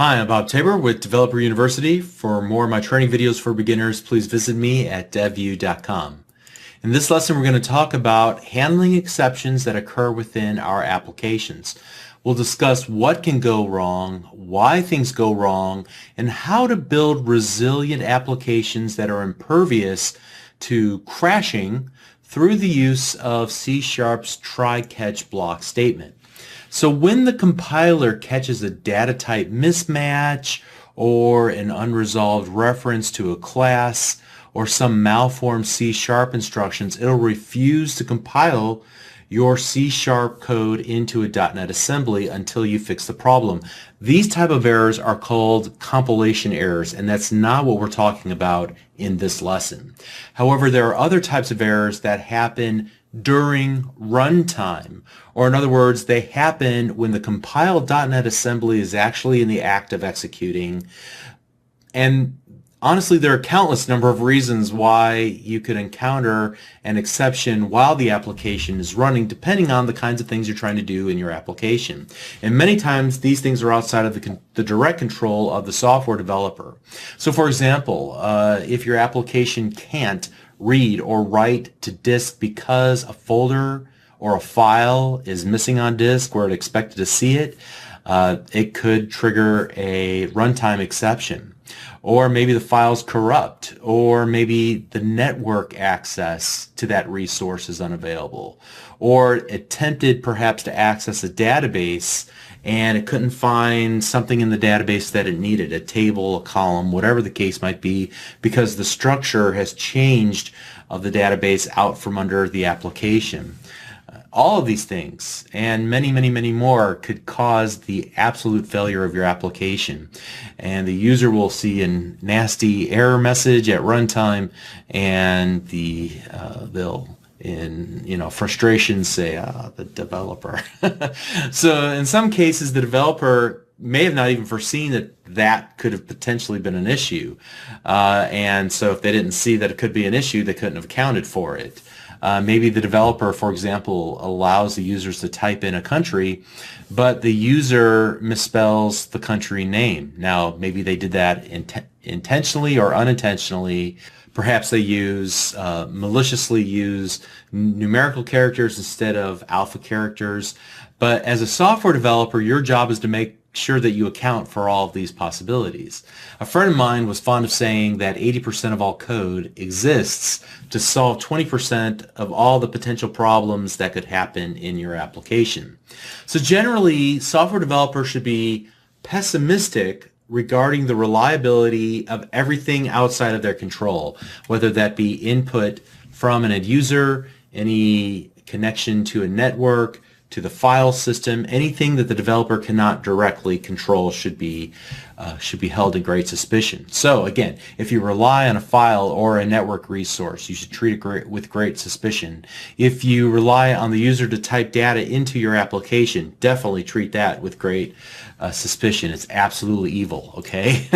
Hi, I'm Bob Tabor with Developer University. For more of my training videos for beginners, please visit me at devu.com. In this lesson, we're going to talk about handling exceptions that occur within our applications. We'll discuss what can go wrong, why things go wrong, and how to build resilient applications that are impervious to crashing through the use of C#'s try-catch block statement. So when the compiler catches a data type mismatch or an unresolved reference to a class or some malformed C# instructions, it'll refuse to compile your C# code into a .NET assembly until you fix the problem. These type of errors are called compilation errors, and that's not what we're talking about in this lesson. However, there are other types of errors that happen during runtime, or in other words, they happen when the compiled .NET assembly is actually in the act of executing. And honestly, there are countless number of reasons why you could encounter an exception while the application is running, depending on the kinds of things you're trying to do in your application. And many times, these things are outside of the direct control of the software developer. So for example, if your application can't read or write to disk because a folder or a file is missing on disk where it expected to see it, it could trigger a runtime exception. Or maybe the file's corrupt, or maybe the network access to that resource is unavailable, or attempted perhaps to access a database and it couldn't find something in the database that it needed, a table, a column, whatever the case might be, because the structure has changed of the database out from under the application. All of these things and many, many, many more could cause the absolute failure of your application. And the user will see a nasty error message at runtime, and they'll in frustration say, the developer. So in some cases, the developer may have not even foreseen that could have potentially been an issue. And so if they didn't see that it could be an issue, they couldn't have accounted for it. Maybe the developer, for example, allows the users to type in a country, but the user misspells the country name. Now, maybe they did that intentionally or unintentionally. Perhaps they maliciously use numerical characters instead of alpha characters. But as a software developer, your job is to make sure that you account for all of these possibilities. A friend of mine was fond of saying that 80% of all code exists to solve 20% of all the potential problems that could happen in your application. So generally, software developers should be pessimistic regarding the reliability of everything outside of their control, whether that be input from an end user, any connection to a network, to the file system. Anything that the developer cannot directly control should be held in great suspicion. So again, if you rely on a file or a network resource, you should treat it with great suspicion. If you rely on the user to type data into your application, definitely treat that with great suspicion. It's absolutely evil, okay?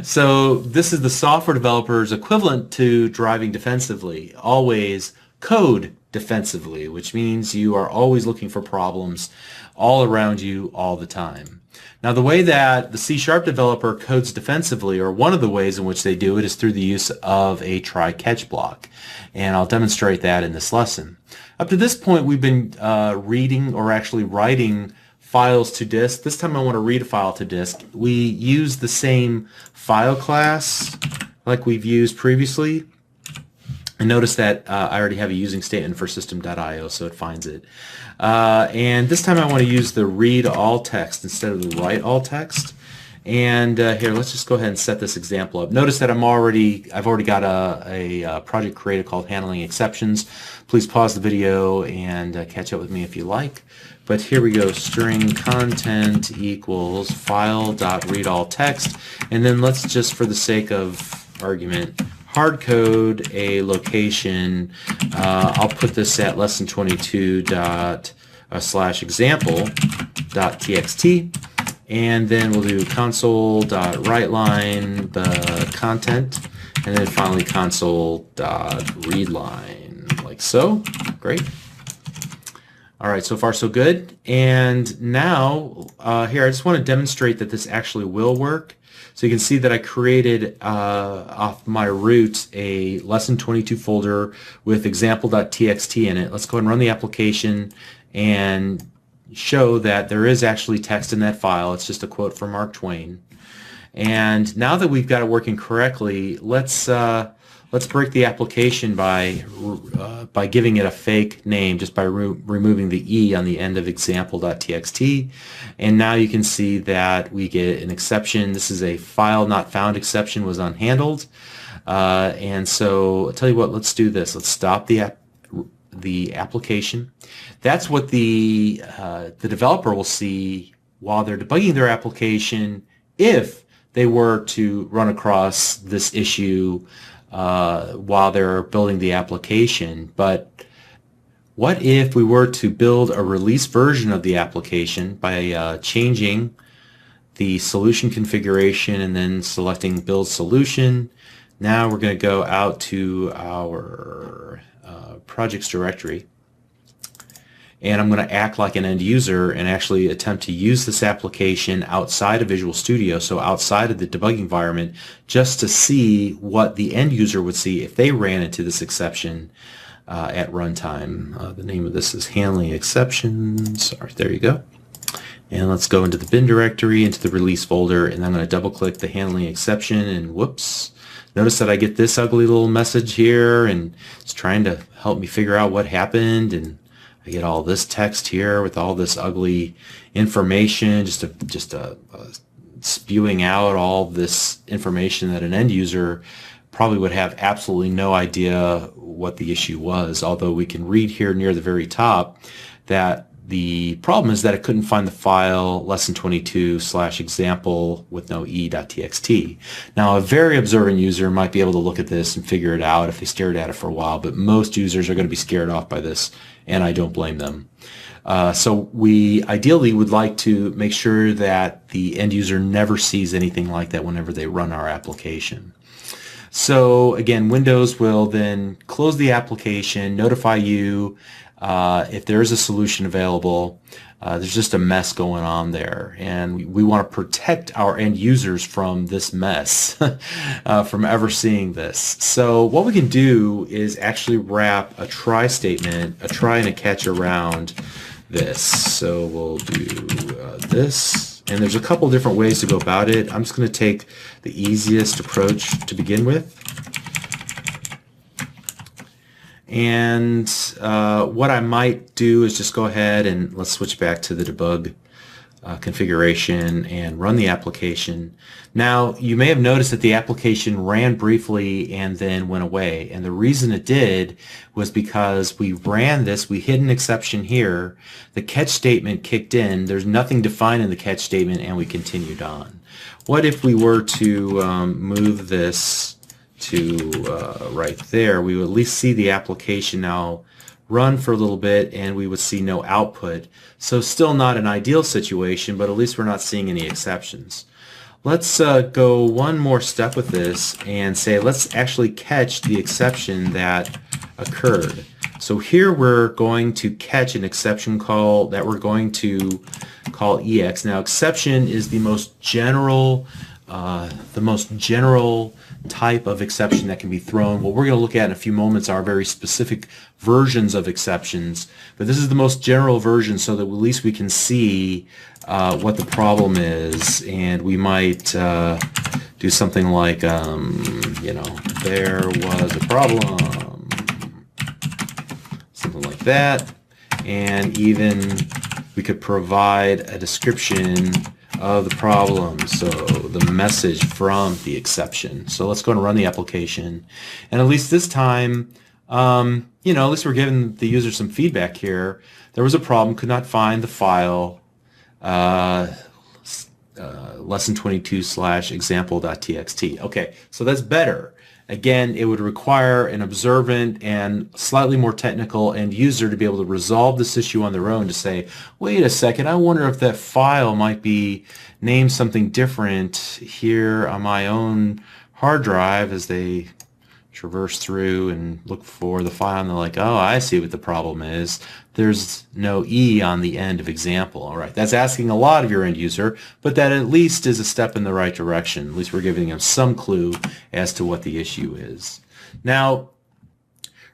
So this is the software developer's equivalent to driving defensively. Always code defensively, which means you are always looking for problems all around you all the time. Now, the way that the C# developer codes defensively, or one of the ways in which they do it, is through the use of a try-catch block. And I'll demonstrate that in this lesson. Up to this point, we've been reading or actually writing files to disk. This time I want to read a file to disk. We use the same file class like we've used previously. And notice that I already have a using statement for system.io, so it finds it. And this time I want to use the read all text instead of the write all text. And here, let's just go ahead and set this example up. Notice that I've already got a project created called Handling Exceptions. Please pause the video and catch up with me if you like. But here we go, string content equals file.readAllText. And then let's just, for the sake of argument, hard code a location. I'll put this at lesson 22 /example.txt, and then we'll do console.writeLine the content, and then finally console.readLine, like so. Great. All right, so far so good. And now here, I just want to demonstrate that this actually will work. So you can see that I created off my root a lesson 22 folder with example.txt in it. Let's go ahead and run the application and show that there is actually text in that file. It's just a quote from Mark Twain. And now that we've got it working correctly, let's break the application by giving it a fake name, just by removing the E on the end of example.txt. And now you can see that we get an exception. This is a file not found exception, was unhandled. And so I'll tell you what, let's do this. Let's stop the application. That's what the developer will see while they're debugging their application if they were to run across this issue while they're building the application. But what if we were to build a release version of the application by changing the solution configuration and then selecting build solution? Now we're going to go out to our projects directory, and I'm going to act like an end user and actually attempt to use this application outside of Visual Studio, so outside of the debugging environment, just to see what the end user would see if they ran into this exception at runtime. The name of this is handling exceptions. All right, there you go. And let's go into the bin directory, into the release folder, and I'm going to double click the handling exception, and whoops. Notice that I get this ugly little message here, and it's trying to help me figure out what happened, and I get all this text here with all this ugly information, just spewing out all this information that an end user probably would have absolutely no idea what the issue was. Although we can read here near the very top that the problem is that it couldn't find the file lesson 22/example with no e.txt. Now, a very observant user might be able to look at this and figure it out if they stared at it for a while, but most users are going to be scared off by this, and I don't blame them. So we ideally would like to make sure that the end user never sees anything like that whenever they run our application. So again, Windows will then close the application, notify you if there is a solution available. There's just a mess going on there, and we want to protect our end users from this mess, from ever seeing this. So what we can do is actually wrap a try statement, a try and a catch around this. So we'll do this, and there's a couple different ways to go about it. I'm just going to take the easiest approach to begin with. And what I might do is just go ahead and let's switch back to the debug configuration and run the application. Now, you may have noticed that the application ran briefly and then went away. And the reason it did was because we ran this, we hit an exception here, the catch statement kicked in, there's nothing defined in the catch statement, and we continued on. What if we were to move this to right there? We would at least see the application now run for a little bit, and we would see no output. So still not an ideal situation, but at least we're not seeing any exceptions. Let's go one more step with this and say let's actually catch the exception that occurred. So here we're going to catch an exception call that we're going to call EX. Now, exception is the most general type of exception that can be thrown. What we're going to look at in a few moments are very specific versions of exceptions, but this is the most general version so that at least we can see what the problem is, and we might do something like, you know, there was a problem, something like that, and even we could provide a description of the problem, so the message from the exception. So let's go and run the application, and at least this time, you know, at least we're giving the user some feedback here. There was a problem, could not find the file lesson 22/example.txt. Okay, so that's better. Again, it would require an observant and slightly more technical end user to be able to resolve this issue on their own, to say, wait a second, I wonder if that file might be named something different here on my own hard drive, as they traverse through and look for the file, and they're like, oh, I see what the problem is. There's no E on the end of example. All right, that's asking a lot of your end user, but that at least is a step in the right direction. At least we're giving them some clue as to what the issue is. Now,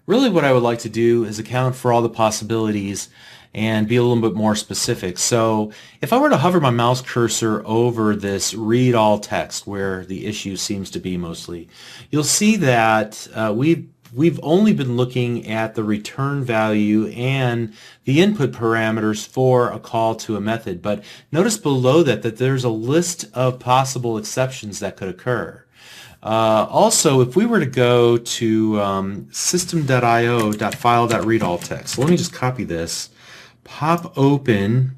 really what I would like to do is account for all the possibilities and be a little bit more specific. So if I were to hover my mouse cursor over this read all text where the issue seems to be mostly, you'll see that we've only been looking at the return value and the input parameters for a call to a method. But notice below that there's a list of possible exceptions that could occur. Also, if we were to go to system.io.file.readAllText, so let me just copy this, pop open,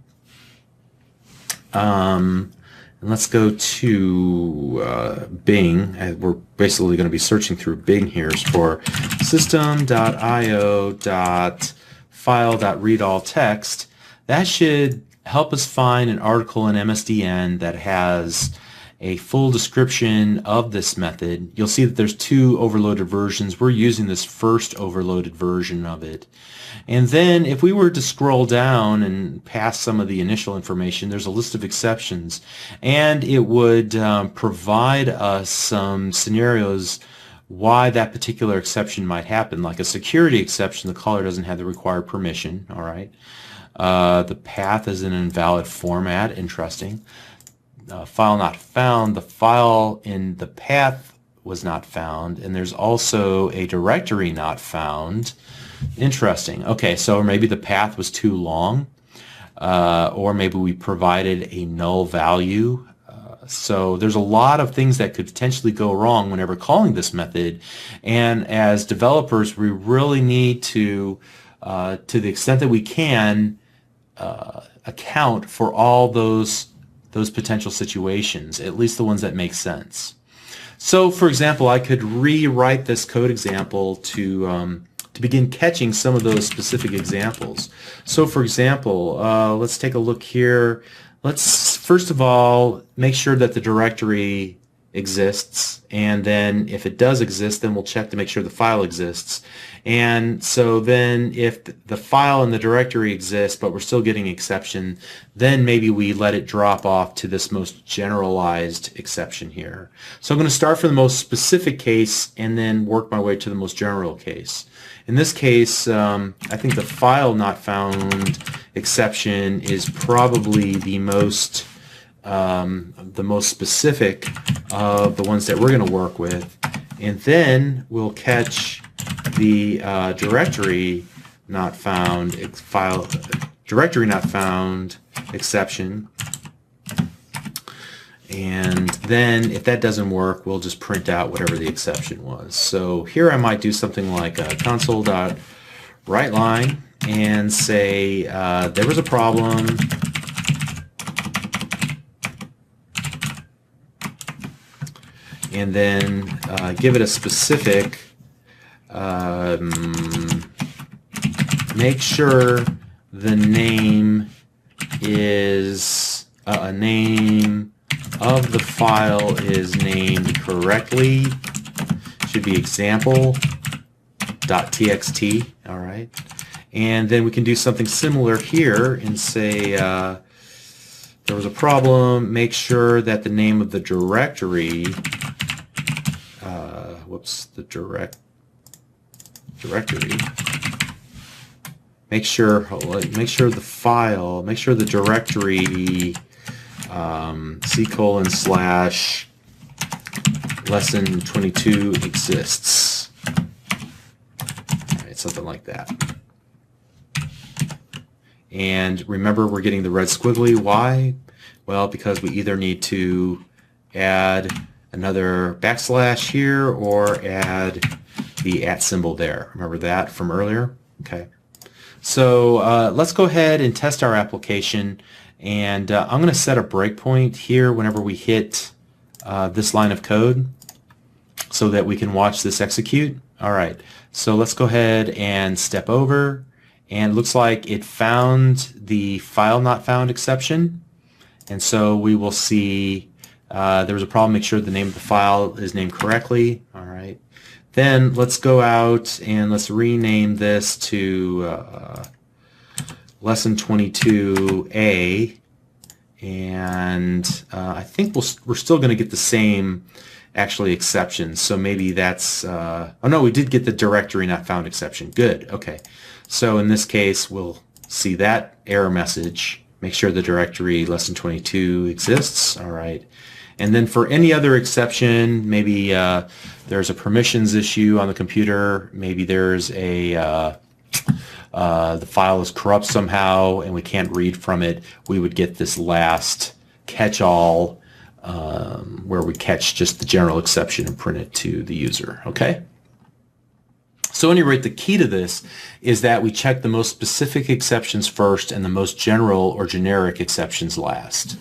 and let's go to Bing. We're basically going to be searching through Bing here for system.io.file.readAllText. That should help us find an article in MSDN that has a full description of this method. You'll see that there's two overloaded versions. We're using this first overloaded version of it. And then if we were to scroll down and past some of the initial information, there's a list of exceptions, and it would provide us some scenarios why that particular exception might happen, like a security exception. The caller doesn't have the required permission. All right. The path is in an invalid format. Interesting. File not found. The file in the path was not found, and there's also a directory not found. Interesting. Okay, so maybe the path was too long, or maybe we provided a null value. So there's a lot of things that could potentially go wrong whenever calling this method, and as developers, we really need to the extent that we can, account for all those potential situations, at least the ones that make sense. So, for example, I could rewrite this code example to begin catching some of those specific examples. So, for example, let's take a look here. Let's first of all make sure that the directory exists, and then if it does exist, then we'll check to make sure the file exists. And so then if the file and the directory exist but we're still getting exception, then maybe we let it drop off to this most generalized exception here. So I'm going to start from the most specific case and then work my way to the most general case. In this case, I think the file not found exception is probably the most specific of the ones that we're going to work with, and then we'll catch the directory not found exception, and then if that doesn't work, we'll just print out whatever the exception was. So here I might do something like console.writeLine and say there was a problem. And then give it a specific, make sure the name is, name of the file is named correctly. Should be example.txt, all right. And then we can do something similar here and say there was a problem, make sure that the name of the directory, directory. Make sure the file, make sure the directory C:/lesson 22 exists. All right, something like that. And remember, we're getting the red squiggly. Why? Well, because we either need to add another backslash here or add the @ symbol there. Remember that from earlier? Okay. So let's go ahead and test our application, and I'm going to set a breakpoint here whenever we hit this line of code so that we can watch this execute. All right, so let's go ahead and step over, and it looks like it found the file not found exception, and so we will see there was a problem. Make sure the name of the file is named correctly. All right. Then let's go out and let's rename this to lesson 22A, and I think we're still going to get the same actually exceptions. So maybe that's oh no, we did get the directory not found exception. Good. Okay. So in this case, we'll see that error message. Make sure the directory lesson 22 exists. All right. And then for any other exception, maybe there's a permissions issue on the computer. Maybe there's a the file is corrupt somehow and we can't read from it. We would get this last catch-all where we catch just the general exception and print it to the user. Okay? So at any rate, the key to this is that we check the most specific exceptions first and the most general or generic exceptions last.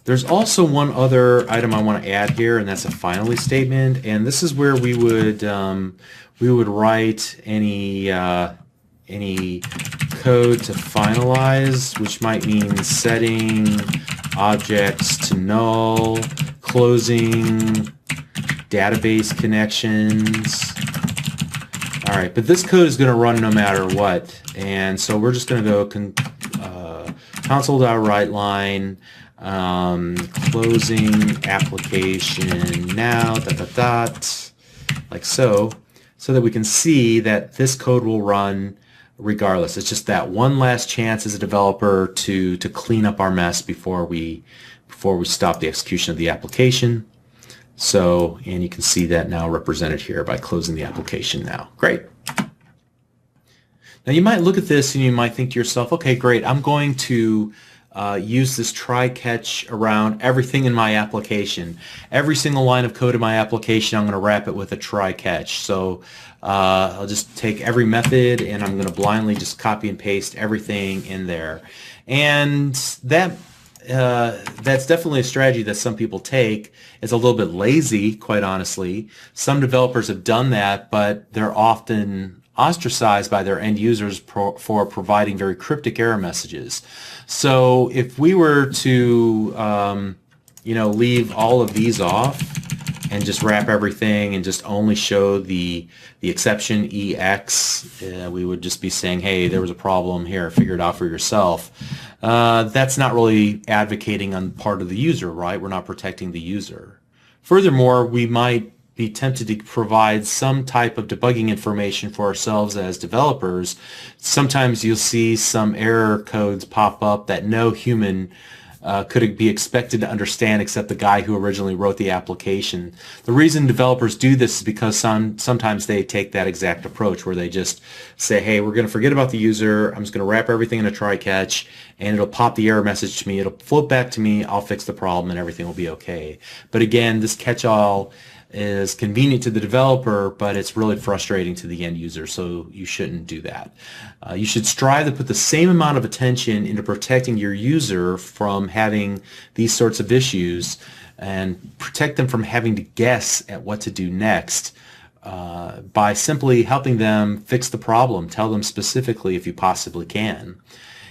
There's also one other item I want to add here, and that's a finally statement. And this is where we would write any code to finalize, which might mean setting objects to null, closing database connections. All right, but this code is going to run no matter what, and so we're just going to go console.writeLine, closing application now, like so that we can see that this code will run regardless. It's just that one last chance as a developer to clean up our mess before we stop the execution of the application. So, and you can see that now represented here by closing the application now. Great. Now you might look at this and you might think to yourself, okay, great, I'm going to use this try-catch around everything in my application. Every single line of code in my application, I'm going to wrap it with a try-catch. So I'll just take every method and I'm going to blindly just copy and paste everything in there. And that's definitely a strategy that some people take. It's a little bit lazy, quite honestly. Some developers have done that, but they're often ostracized by their end users for providing very cryptic error messages. So if we were to leave all of these off and just wrap everything and just only show the exception EX, we would just be saying, hey, there was a problem here, figure it out for yourself. That's not really advocating on part of the user, right? We're not protecting the user. Furthermore, we might be tempted to provide some type of debugging information for ourselves as developers. Sometimes you'll see some error codes pop up that no human could be expected to understand except the guy who originally wrote the application. The reason developers do this is because sometimes they take that exact approach where they just say, hey, we're going to forget about the user, I'm just going to wrap everything in a try-catch, and it'll pop the error message to me, it'll float back to me, I'll fix the problem, and everything will be okay. But again, this catch-all is convenient to the developer, but it's really frustrating to the end user, so you shouldn't do that. You should strive to put the same amount of attention into protecting your user from having these sorts of issues and protect them from having to guess at what to do next by simply helping them fix the problem. Tell them specifically if you possibly can.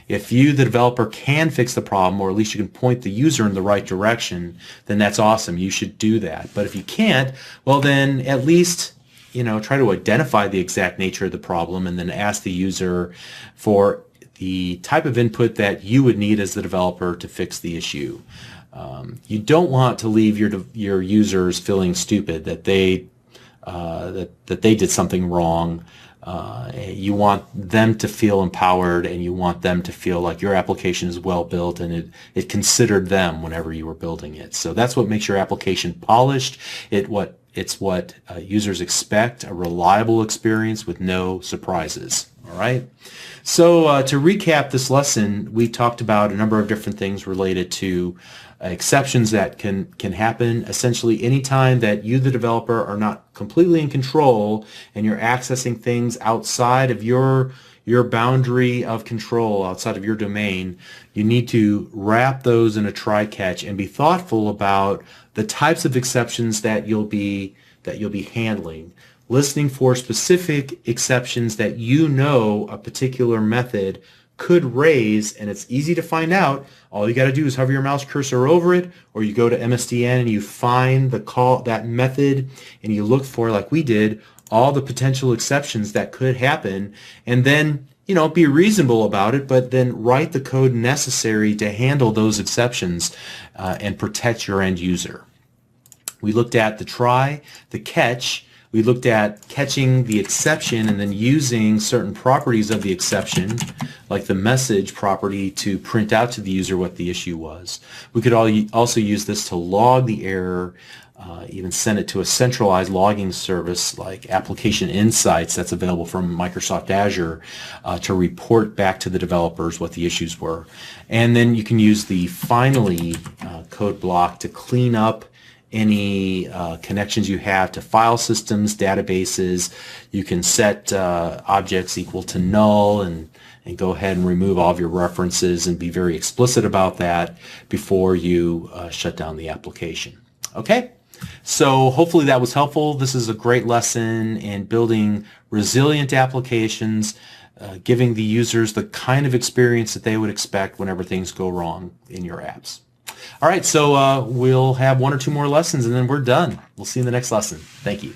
If you, the developer, can fix the problem, or at least you can point the user in the right direction, then that's awesome. You should do that. But if you can't, well then at least try to identify the exact nature of the problem and then ask the user for the type of input that you would need as the developer to fix the issue. You don't want to leave your users feeling stupid that they did something wrong. You want them to feel empowered, and you want them to feel like your application is well built and it considered them whenever you were building it. So that's what makes your application polished. It's what users expect, a reliable experience with no surprises. All right. So to recap this lesson, we talked about a number of different things related to exceptions that can happen. Essentially, anytime that you, the developer, are not completely in control and you're accessing things outside of your boundary of control, outside of your domain, you need to wrap those in a try-catch and be thoughtful about the types of exceptions that you'll be handling. Listening for specific exceptions that a particular method could raise, and it's easy to find out. All you got to do is hover your mouse cursor over it, or you go to MSDN and you find that method, and you look for, like we did, all the potential exceptions that could happen, and then be reasonable about it, but then write the code necessary to handle those exceptions and protect your end user. We looked at the try, the catch. We looked at catching the exception and then using certain properties of the exception, like the message property, to print out to the user what the issue was. We could also use this to log the error, even send it to a centralized logging service like Application Insights that's available from Microsoft Azure to report back to the developers what the issues were. And then you can use the finally code block to clean up any connections you have to file systems, databases. You can set objects equal to null and go ahead and remove all of your references and be very explicit about that before you shut down the application. Okay, so hopefully that was helpful. This is a great lesson in building resilient applications, giving the users the kind of experience that they would expect whenever things go wrong in your apps. All right, so we'll have one or two more lessons and then we're done. We'll see you in the next lesson. Thank you.